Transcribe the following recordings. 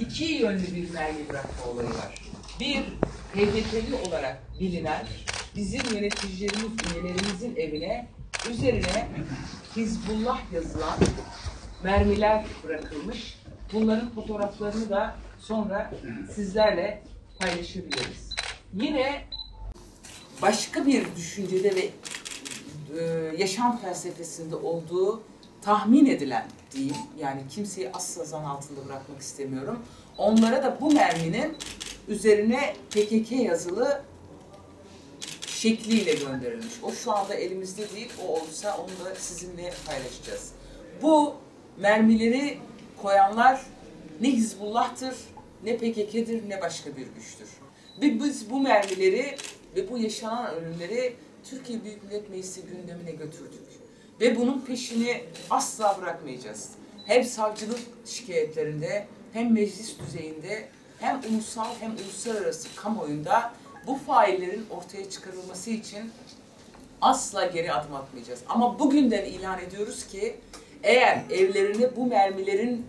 iki yönlü bir mermi bırakma olayı var. Bir, PKK'li olarak bilinen bizim yöneticilerimiz, üyelerimizin evine üzerine Hizbullah yazılan mermiler bırakılmış. Bunların fotoğraflarını da sonra sizlerle paylaşabiliriz. Yine başka bir düşüncede ve yaşam felsefesinde olduğu tahmin edilen diyeyim, yani kimseyi asla zan altında bırakmak istemiyorum. Onlara da bu merminin üzerine PKK yazılı şekliyle gönderilmiş. O şu anda elimizde değil, o olursa onu da sizinle paylaşacağız. Bu mermileri koyanlar ne Hizbullah'tır, ne PKK'dir, ne başka bir güçtür. Ve biz bu mermileri ve bu yaşanan ölümleri Türkiye Büyük Millet Meclisi gündemine götürdük. Ve bunun peşini asla bırakmayacağız. Hem savcılık şikayetlerinde, hem meclis düzeyinde, hem ulusal hem uluslararası kamuoyunda bu faillerin ortaya çıkarılması için asla geri adım atmayacağız. Ama bugünden ilan ediyoruz ki eğer evlerine bu mermilerin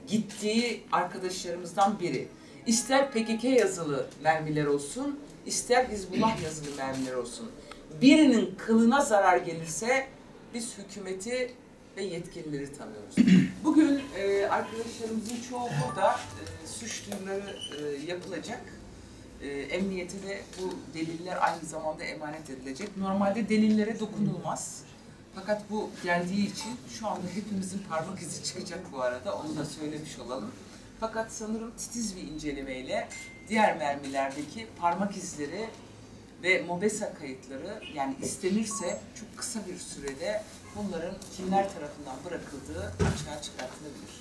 gittiği arkadaşlarımızdan biri, ister PKK yazılı mermiler olsun, ister Hizbullah yazılı mermiler olsun, birinin kılına zarar gelirse biz hükümeti ve yetkilileri tanıyoruz. Bugün arkadaşlarımızın çoğu burada suç duyuruları yapılacak. Emniyete de bu deliller aynı zamanda emanet edilecek. Normalde delillere dokunulmaz. Fakat bu geldiği için şu anda hepimizin parmak izi çıkacak bu arada. Onu da söylemiş olalım. Fakat sanırım titiz bir incelemeyle diğer mermilerdeki parmak izleri ve MOBESA kayıtları, yani istenirse çok kısa bir sürede bunların kimler tarafından bırakıldığı açığa çıkartılabilir.